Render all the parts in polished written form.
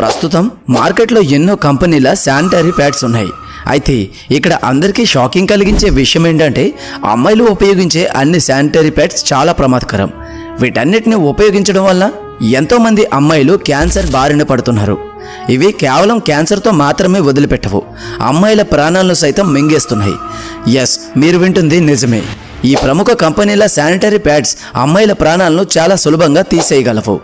ప్రస్తుతం మార్కెట్లో ఎన్నో కంపెనీల శానిటరీ ప్యాడ్స్ ఉన్నాయి. అయితే ఇక్కడ అందరికీ షాకింగ్ కలిగించే విషయం ఏంటంటే అమ్మాయిలు ఉపయోగించే అన్ని శానిటరీ ప్యాడ్స్ చాలా ప్రమాదకరం. వీటన్నిటిని ఉపయోగించడం వల్ల ఎంతోమంది అమ్మాయిలు క్యాన్సర్ బారిన పడుతున్నారు. ఇవి కేవలం క్యాన్సర్తో మాత్రమే వదిలిపెట్టవు, అమ్మాయిల ప్రాణాలను సైతం మింగేస్తున్నాయి. ఎస్, మీరు వింటుంది నిజమే. ఈ ప్రముఖ కంపెనీల శానిటరీ ప్యాడ్స్ అమ్మాయిల ప్రాణాలను చాలా సులభంగా తీసేయగలవు.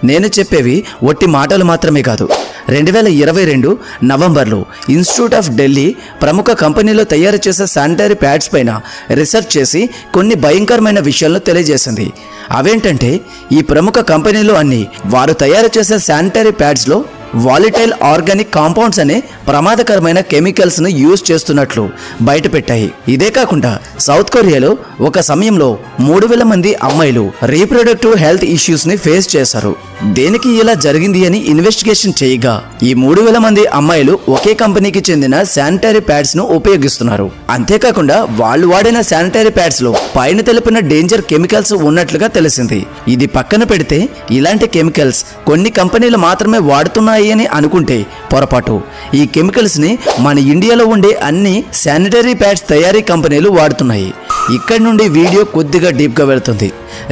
నేను చెప్పేవి ఒట్టి మాటలు మాత్రమే కాదు. 2022 నవంబర్లో ఇన్స్టిట్యూట్ ఆఫ్ ఢిల్లీ ప్రముఖ కంపెనీలో తయారు చేసే శానిటరీ ప్యాడ్స్ పైన రీసెర్చ్ చేసి కొన్ని భయంకరమైన విషయాలను తెలియజేసింది. అవేంటంటే ఈ ప్రముఖ కంపెనీలు అన్ని వారు తయారు చేసే శానిటరీ ప్యాడ్స్లో వాలిటైల్ ఆర్గానిక్ కాంపౌండ్స్ అనే ప్రమాదకరమైన కెమికల్స్ ను యూజ్ చేస్తున్నట్లు బయటపెట్టాయి. ఇదే కాకుండా సౌత్ కొరియాలో ఒక సమయంలో 3000 మంది అమ్మాయిలు రీప్రొడక్టివ్ హెల్త్ ఇష్యూస్ ని ఫేస్ చేశారు. దేనికి ఇలా జరిగింది అని ఇన్వెస్టిగేషన్ చేయగా ఈ 3000 మంది అమ్మాయిలు ఒకే కంపెనీకి చెందిన శానిటరీ ప్యాడ్స్ ను ఉపయోగిస్తున్నారు. అంతేకాకుండా వాళ్ళు వాడిన శానిటరీ ప్యాడ్స్ లో పైన తెలిపిన డేంజర్ కెమికల్స్ ఉన్నట్లుగా తెలిసింది. ఇది పక్కన పెడితే ఇలాంటి కెమికల్స్ కొన్ని కంపెనీలు మాత్రమే వాడుతున్నాయి అని అనుకుంటే పొరపాటు. ఈ కెమికల్స్ ని మన ఇండియాలో ఉండే అన్ని శానిటరీ ప్యాడ్స్ తయారీ కంపెనీలు వాడుతున్నాయి. ఇక్కడి నుండి వీడియో కొద్దిగా డీప్ గా వెళ్తుంది,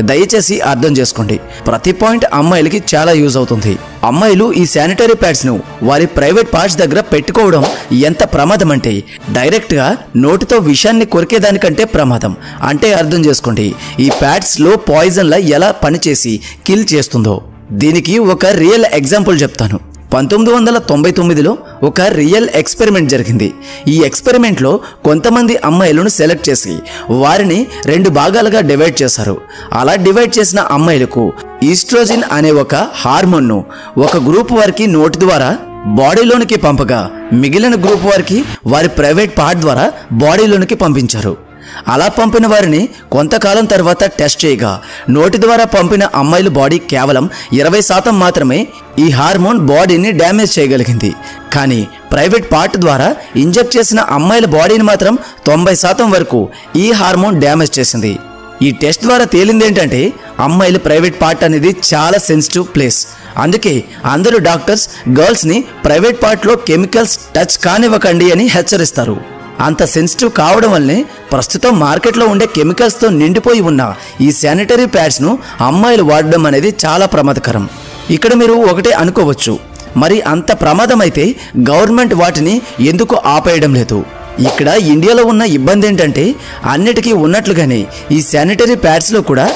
దయచేసి అర్థం చేసుకోండి. ప్రతి పాయింట్ అమ్మాయిలకి చాలా యూజ్ అవుతుంది. అమ్మాయిలు ఈ శానిటరీ ప్యాడ్స్ ను వారి ప్రైవేట్ పార్ట్స్ దగ్గర పెట్టుకోవడం ఎంత ప్రమాదం అంటే డైరెక్ట్ గా నోటితో విషాన్ని కొరికేదానికంటే ప్రమాదం. అంటే అర్థం చేసుకోండి ఈ ప్యాడ్స్ లో పాయిజన్ లా ఎలా పనిచేసి కిల్ చేస్తుందో. దీనికి ఒక రియల్ ఎగ్జాంపుల్ చెప్తాను. 1999లో ఒక రియల్ ఎక్స్పెరిమెంట్ జరిగింది. ఈ ఎక్స్పెరిమెంట్లో కొంతమంది అమ్మాయిలను సెలెక్ట్ చేసి వారిని 2 భాగాలుగా డివైడ్ చేశారు. అలా డివైడ్ చేసిన అమ్మాయిలకు ఈస్ట్రోజిన్ అనే ఒక హార్మోన్ను ఒక గ్రూప్ వారికి నోటి ద్వారా బాడీలోనికి పంపగా మిగిలిన గ్రూప్ వారికి వారి ప్రైవేట్ పార్ట్ ద్వారా బాడీలోనికి పంపించారు. అలా పంపిన వారిని కొంతకాలం తర్వాత టెస్ట్ చేయగా నోటి ద్వారా పంపిన అమ్మాయిల బాడీ కేవలం 20% మాత్రమే ఈ హార్మోన్ బాడీని డ్యామేజ్ చేయగలిగింది. కానీ ప్రైవేట్ పార్ట్ ద్వారా ఇంజెక్ట్ చేసిన అమ్మాయిల బాడీని మాత్రం 90% వరకు ఈ హార్మోన్ డ్యామేజ్ చేసింది. ఈ టెస్ట్ ద్వారా తేలింది ఏంటంటే అమ్మాయిల ప్రైవేట్ పార్ట్ అనేది చాలా సెన్సిటివ్ ప్లేస్. అందుకే అందరూ డాక్టర్స్ గర్ల్స్ని ప్రైవేట్ పార్ట్లో కెమికల్స్ టచ్ కానివ్వకండి అని హెచ్చరిస్తారు. అంత సెన్సిటివ్ కావడం వల్లనే ప్రస్తుతం మార్కెట్లో ఉండే కెమికల్స్తో నిండిపోయి ఉన్న ఈ శానిటరీ ప్యాడ్స్ను అమ్మాయిలు వాడడం అనేది చాలా ప్రమాదకరం. ఇక్కడ మీరు ఒకటే అనుకోవచ్చు, మరి అంత ప్రమాదం అయితే గవర్నమెంట్ వాటిని ఎందుకు ఆపేయడం లేదు? ఇక్కడ ఇండియాలో ఉన్న ఇబ్బంది ఏంటంటే అన్నిటికీ ఉన్నట్లుగానే ఈ శానిటరీ ప్యాడ్స్లో కూడా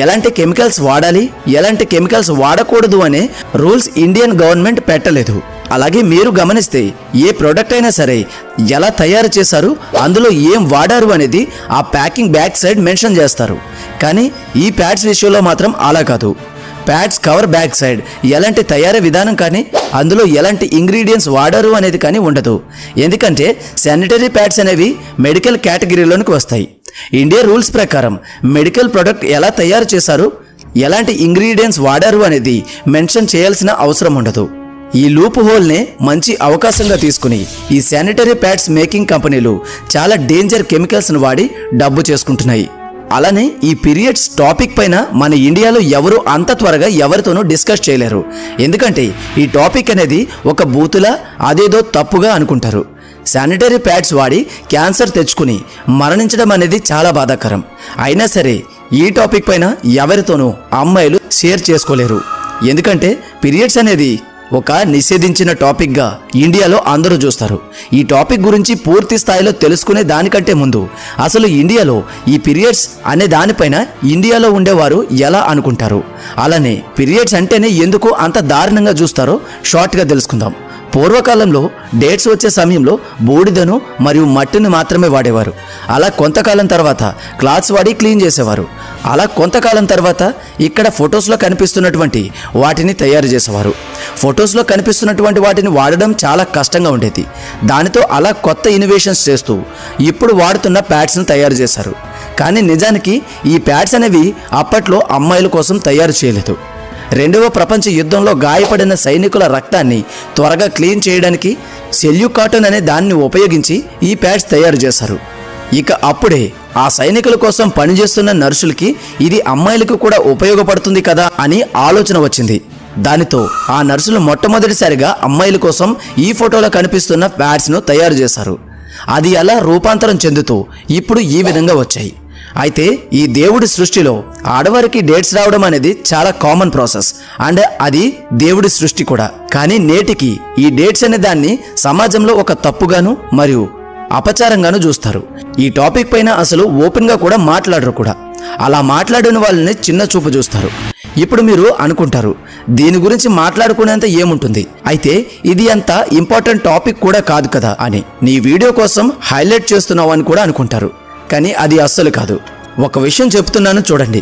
ఎలాంటి కెమికల్స్ వాడాలి, ఎలాంటి కెమికల్స్ వాడకూడదు అనే రూల్స్ ఇండియన్ గవర్నమెంట్ పెట్టలేదు. అలాగే మీరు గమనిస్తే ఏ ప్రోడక్ట్ అయినా సరే ఎలా తయారు చేశారు, అందులో ఏం వాడారు అనేది ఆ ప్యాకింగ్ బ్యాక్ సైడ్ మెన్షన్ చేస్తారు. కానీ ఈ ప్యాడ్స్ విషయంలో మాత్రం అలా కాదు. ప్యాడ్స్ కవర్ బ్యాక్ సైడ్ ఎలాంటి తయారీ విధానం కానీ అందులో ఎలాంటి ఇంగ్రీడియంట్స్ వాడారు అనేది కానీ ఉండదు. ఎందుకంటే శానిటరీ ప్యాడ్స్ అనేవి మెడికల్ కేటగిరీలోనికి వస్తాయి. ఇండియా రూల్స్ ప్రకారం మెడికల్ ప్రొడక్ట్ ఎలా తయారు చేశారు, ఎలాంటి ఇంగ్రీడియంట్స్ వాడారు అనేది మెన్షన్ చేయాల్సిన అవసరం ఉండదు. ఈ లూప్ హోల్నే మంచి అవకాశంగా తీసుకుని ఈ శానిటరీ ప్యాడ్స్ మేకింగ్ కంపెనీలు చాలా డేంజర్ కెమికల్స్ను వాడి డబ్బు చేసుకుంటున్నాయి. అలానే ఈ పీరియడ్స్ టాపిక్ పైన మన ఇండియాలో ఎవరు అంత త్వరగా ఎవరితోనూ డిస్కస్ చేయలేరు. ఎందుకంటే ఈ టాపిక్ అనేది ఒక బూతులా అదేదో తప్పుగా అనుకుంటారు. శానిటరీ ప్యాడ్స్ వాడి క్యాన్సర్ తెచ్చుకుని మరణించడం అనేది చాలా బాధాకరం. అయినా సరే ఈ టాపిక్ పైన ఎవరితోనూ అమ్మాయిలు షేర్ చేసుకోలేరు. ఎందుకంటే పీరియడ్స్ అనేది ఒక నిషేధించిన టాపిక్గా ఇండియాలో అందరూ చూస్తారు. ఈ టాపిక్ గురించి పూర్తి స్థాయిలో తెలుసుకునే దానికంటే ముందు అసలు ఇండియాలో ఈ పీరియడ్స్ అనే దానిపైన ఇండియాలో ఉండేవారు ఎలా అనుకుంటారు, అలానే పీరియడ్స్ అంటేనే ఎందుకు అంత దారుణంగా చూస్తారో షార్ట్గా తెలుసుకుందాం. పూర్వకాలంలో డేట్స్ వచ్చే సమయంలో బూడిదను మరియు మట్టిని మాత్రమే వాడేవారు. అలా కొంతకాలం తర్వాత క్లాత్స్ వాడి క్లీన్ చేసేవారు. అలా కొంతకాలం తర్వాత ఇక్కడ ఫొటోస్లో కనిపిస్తున్నటువంటి వాటిని తయారు చేసేవారు. ఫొటోస్లో కనిపిస్తున్నటువంటి వాటిని వాడడం చాలా కష్టంగా ఉండేది. దానితో అలా కొత్త ఇన్నోవేషన్స్ చేస్తూ ఇప్పుడు వాడుతున్న ప్యాడ్స్ను తయారు చేశారు. కానీ నిజానికి ఈ ప్యాడ్స్ అనేవి అప్పట్లో అమ్మాయిల కోసం తయారు చేయలేదు. 2వ ప్రపంచ యుద్ధంలో గాయపడిన సైనికుల రక్తాన్ని త్వరగా క్లీన్ చేయడానికి సెల్యూకాటన్ అనే దాన్ని ఉపయోగించి ఈ ప్యాడ్స్ తయారు చేశారు. ఇక అప్పుడే ఆ సైనికుల కోసం పనిచేస్తున్న నర్సులకి ఇది అమ్మాయిలకు కూడా ఉపయోగపడుతుంది కదా అని ఆలోచన వచ్చింది. దానితో ఆ నర్సులు మొట్టమొదటిసారిగా అమ్మాయిల కోసం ఈ ఫోటోలో కనిపిస్తున్న ప్యాడ్స్ను తయారు చేశారు. అది అలా రూపాంతరం చెందుతూ ఇప్పుడు ఈ విధంగా వచ్చాయి. అయితే ఈ దేవుడి సృష్టిలో ఆడవారికి డేట్స్ రావడం అనేది చాలా కామన్ ప్రాసెస్ అండ్ అది దేవుడి సృష్టి కూడా. కానీ నేటికి ఈ డేట్స్ అనే దాన్ని సమాజంలో ఒక తప్పుగాను మరియు అపచారంగాను చూస్తారు. ఈ టాపిక్ పైన అసలు ఓపెన్గా కూడా మాట్లాడరు కూడా. అలా మాట్లాడిన వాళ్ళని చిన్న చూపు చూస్తారు. ఇప్పుడు మీరు అనుకుంటారు దీని గురించి మాట్లాడుకునేంత ఏముంటుంది, అయితే ఇది అంత ఇంపార్టెంట్ టాపిక్ కూడా కాదు కదా అని. నీ వీడియో కోసం హైలైట్ చేస్తున్నావు అని కూడా అనుకుంటారు. కానీ అది అస్సలు కాదు. ఒక విషయం చెప్తున్నాను చూడండి.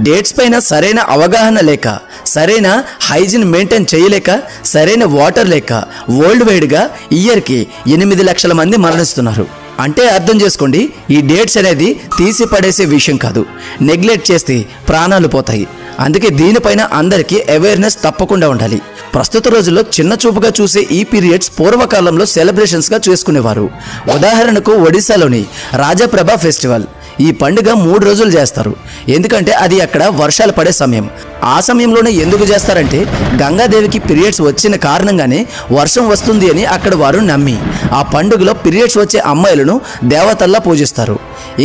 డేట్స్ పైన సరైన అవగాహన లేక, సరైన హైజీన్ మెయింటైన్ చేయలేక, సరైన వాటర్ లేక వరల్డ్ వైడ్గా ఇయర్కి 8 లక్షల మంది మరణిస్తున్నారు. అంటే అర్థం చేసుకోండి, ఈ డేట్స్ అనేది తీసి పడేసే విషయం కాదు. నెగ్లెక్ట్ చేస్తే ప్రాణాలు పోతాయి. అందుకే దీనిపైన అందరికీ అవేర్నెస్ తప్పకుండా ఉండాలి. ప్రస్తుత రోజుల్లో చిన్న చూపుగా చూసే ఈ పీరియడ్స్ పూర్వకాలంలో సెలబ్రేషన్స్గా చేసుకునేవారు. ఉదాహరణకు ఒడిశాలోని రాజప్రభ ఫెస్టివల్. ఈ పండుగ 3 రోజులు చేస్తారు. ఎందుకంటే అది అక్కడ వర్షాలు పడే సమయం. ఆ సమయంలోనే ఎందుకు చేస్తారంటే గంగాదేవికి పీరియడ్స్ వచ్చిన కారణంగానే వర్షం వస్తుంది అని అక్కడ వారు నమ్మి ఆ పండుగలో పీరియడ్స్ వచ్చే అమ్మాయిలను దేవతల్లా పూజిస్తారు.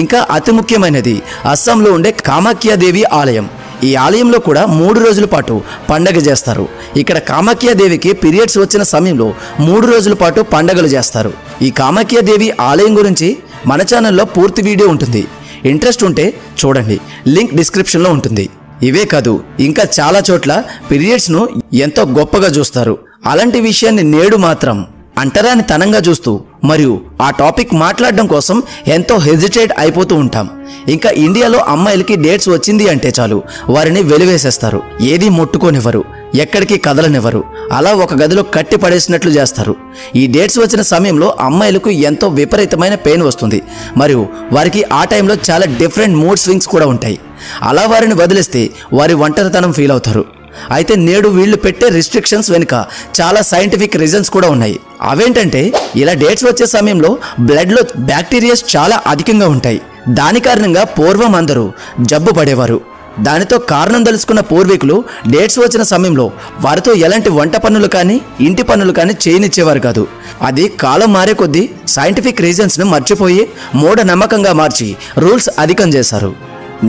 ఇంకా అతి ముఖ్యమైనది అస్సాంలో ఉండే కామాఖ్యాదేవి ఆలయం. ఈ ఆలయంలో కూడా 3 రోజుల పాటు పండగ చేస్తారు. ఇక్కడ కామాఖ్యాదేవికి పీరియడ్స్ వచ్చిన సమయంలో 3 రోజుల పాటు పండగలు చేస్తారు. ఈ కామాఖ్యాదేవి ఆలయం గురించి మన ఛానల్లో పూర్తి వీడియో ఉంటుంది. ఇంట్రెస్ట్ ఉంటే చూడండి, లింక్ డిస్క్రిప్షన్లో ఉంటుంది. ఇవే కాదు, ఇంకా చాలా చోట్ల పీరియడ్స్ను ఎంతో గొప్పగా చూస్తారు. అలాంటి విషయాన్ని నేడు మాత్రం అంటరాని తనంగా చూస్తూ మరియు ఆ టాపిక్ మాట్లాడడం కోసం ఎంతో హెజిటేట్ అయిపోతూ ఉంటాం. ఇంకా ఇండియాలో అమ్మాయిలకి డేట్స్ వచ్చింది అంటే చాలు వారిని వెలివేసేస్తారు. ఏది ముట్టుకోనివ్వరు, ఎక్కడికి కదలనివ్వరు. అలా ఒక గదిలో కట్టి పడేసినట్లు చేస్తారు. ఈ డేట్స్ వచ్చిన సమయంలో అమ్మాయిలకు ఎంతో విపరీతమైన పెయిన్ వస్తుంది మరియు వారికి ఆ టైంలో చాలా డిఫరెంట్ మూడ్ స్వింగ్స్ కూడా ఉంటాయి. అలా వారిని వదిలేస్తే వారి ఒంటరితనం ఫీల్ అవుతారు. అయితే నేడు వీళ్ళు పెట్టే రిస్ట్రిక్షన్స్ వెనుక చాలా సైంటిఫిక్ రీజన్స్ కూడా ఉన్నాయి. అవేంటంటే ఇలా డేట్స్ వచ్చే సమయంలో బ్లడ్లో బ్యాక్టీరియాస్ చాలా అధికంగా ఉంటాయి. దాని కారణంగా పూర్వం అందరూ జబ్బు పడేవారు. దానితో కారణం తెలుసుకున్న పూర్వీకులు డేట్స్ వచ్చిన సమయంలో వారితో ఎలాంటి వంట పనులు కానీ ఇంటి పనులు కానీ చేయనిచ్చేవారు కాదు. అది కాలం మారే కొద్దీ సైంటిఫిక్ రీజన్స్ను మర్చిపోయి మూఢనమ్మకంగా మార్చి రూల్స్ అధికం చేశారు.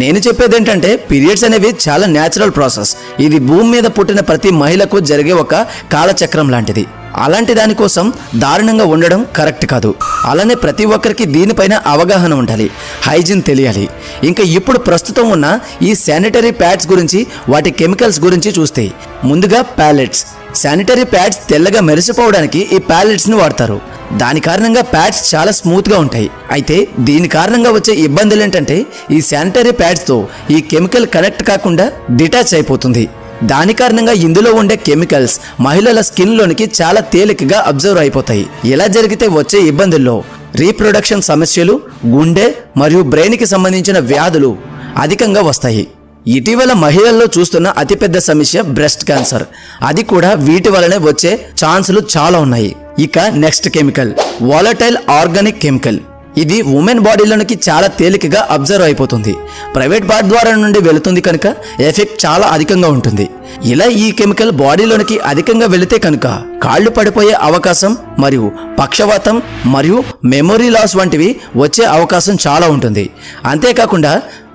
నేను చెప్పేది ఏంటంటే పీరియడ్స్ అనేవి చాలా న్యాచురల్ ప్రాసెస్. ఇది భూమి మీద పుట్టిన ప్రతి మహిళకు జరిగే ఒక కాలచక్రం లాంటిది. అలాంటి దానికోసం దారుణంగా ఉండడం కరెక్ట్ కాదు. అలానే ప్రతి ఒక్కరికి దీనిపైన అవగాహన ఉండాలి, హైజీన్ తెలియాలి. ఇంకా ఇప్పుడు ప్రస్తుతం ఉన్న ఈ శానిటరీ ప్యాడ్స్ గురించి, వాటి కెమికల్స్ గురించి చూస్తే ముందుగా ప్యాలెట్స్. శానిటరీ ప్యాడ్స్ తెల్లగా మెరిసిపోవడానికి ఈ ప్యాలెట్స్ని వాడతారు. దాని కారణంగా ప్యాడ్స్ చాలా స్మూత్గా ఉంటాయి. అయితే దీని కారణంగా వచ్చే ఇబ్బందులు ఏంటంటే ఈ శానిటరీ ప్యాడ్స్తో ఈ కెమికల్ కనెక్ట్ కాకుండా డిటాచ్ అయిపోతుంది. దాని కారణంగా ఇందులో ఉండే కెమికల్స్ మహిళల స్కిన్లోనికి చాలా తేలికగా అబ్జర్వ్ అయిపోతాయి. ఇలా జరిగితే వచ్చే ఇబ్బందుల్లో రీప్రొడక్షన్ సమస్యలు, గుండె మరియు బ్రెయిన్కి సంబంధించిన వ్యాధులు అధికంగా వస్తాయి. ఇటీవల మహిళల్లో చూస్తున్న అతిపెద్ద సమస్య బ్రెస్ట్ క్యాన్సర్. అది కూడా వీటి వలనే వచ్చే ఛాన్సులు చాలా ఉన్నాయి. ఇక next chemical volatile organic chemical. ఇది ఉమెన్ బాడీలోనికి చాలా తేలికగా అబ్జర్వ్ అయిపోతుంది. ప్రైవేట్ పార్ట్ ద్వారా నుండి వెళుతుంది కనుక ఎఫెక్ట్ చాలా అధికంగా ఉంటుంది. ఇలా ఈ కెమికల్ బాడీలోనికి అధికంగా వెళితే కనుక కాళ్ళు పడిపోయే అవకాశం మరియు పక్షవాతం మరియు మెమొరీ లాస్ వంటివి వచ్చే అవకాశం చాలా ఉంటుంది. అంతేకాకుండా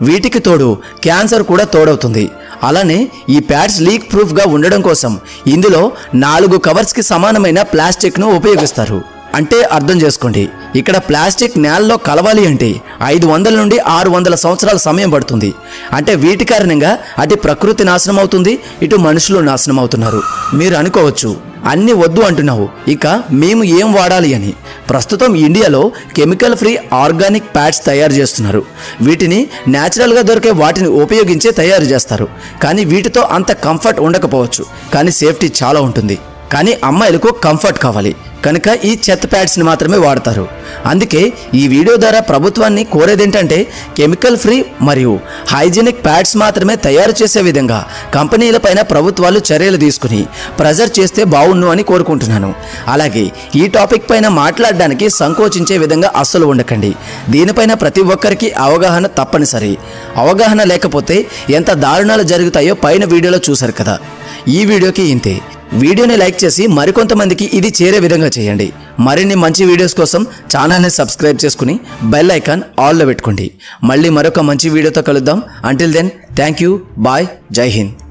వీటికి తోడు క్యాన్సర్ కూడా తోడవుతుంది. అలానే ఈ ప్యాడ్స్ లీక్ ప్రూఫ్గా ఉండడం కోసం ఇందులో 4 కవర్స్కి సమానమైన ప్లాస్టిక్ను ఉపయోగిస్తారు. అంటే అర్థం చేసుకోండి, ఇక్కడ ప్లాస్టిక్ నేలలో కలవాలి అంటే 500 నుండి 600 సంవత్సరాల సమయం పడుతుంది. అంటే వీటి కారణంగా అటు ప్రకృతి నాశనం అవుతుంది, ఇటు మనుషులు నాశనం అవుతున్నారు. మీరు అనుకోవచ్చు అన్ని వద్దు అంటున్నావు, ఇక మేము ఏం వాడాలి అని. ప్రస్తుతం ఇండియాలో కెమికల్ ఫ్రీ ఆర్గానిక్ ప్యాడ్స్ తయారు చేస్తున్నారు. వీటిని న్యాచురల్గా దొరికే వాటిని ఉపయోగించే తయారు చేస్తారు. కానీ వీటితో అంత కంఫర్ట్ ఉండకపోవచ్చు, కానీ సేఫ్టీ చాలా ఉంటుంది. కానీ అమ్మాయిలకు కంఫర్ట్ కావాలి కనుక ఈ చెత్త ప్యాడ్స్ని మాత్రమే వాడతారు. అందుకే ఈ వీడియో ద్వారా ప్రభుత్వాన్ని కోరేదేంటంటే కెమికల్ ఫ్రీ మరియు హైజీనిక్ ప్యాడ్స్ మాత్రమే తయారు చేసే విధంగా కంపెనీలపైన ప్రభుత్వాలు చర్యలు తీసుకుని ప్రెజర్ చేస్తే బాగుండు అని కోరుకుంటున్నాను. అలాగే ఈ టాపిక్ పైన మాట్లాడడానికి సంకోచించే విధంగా అస్సలు ఉండకండి. దీనిపైన ప్రతి ఒక్కరికి అవగాహన తప్పనిసరి. అవగాహన లేకపోతే ఎంత దారుణాలు జరుగుతాయో పైన వీడియోలో చూశారు కదా. ఈ వీడియోకి ఇంతే. వీడియోని లైక్ చేసి మరికొంతమందికి ఇది చేరే విధంగా చేయండి. మరిన్ని మంచి వీడియోస్ కోసం ఛానల్ని సబ్స్క్రైబ్ చేసుకుని బెల్ ఐకాన్ ఆల్లో పెట్టుకోండి. మళ్ళీ మరొక మంచి వీడియోతో కలుద్దాం. Until then thank you, bye, Jai Hind.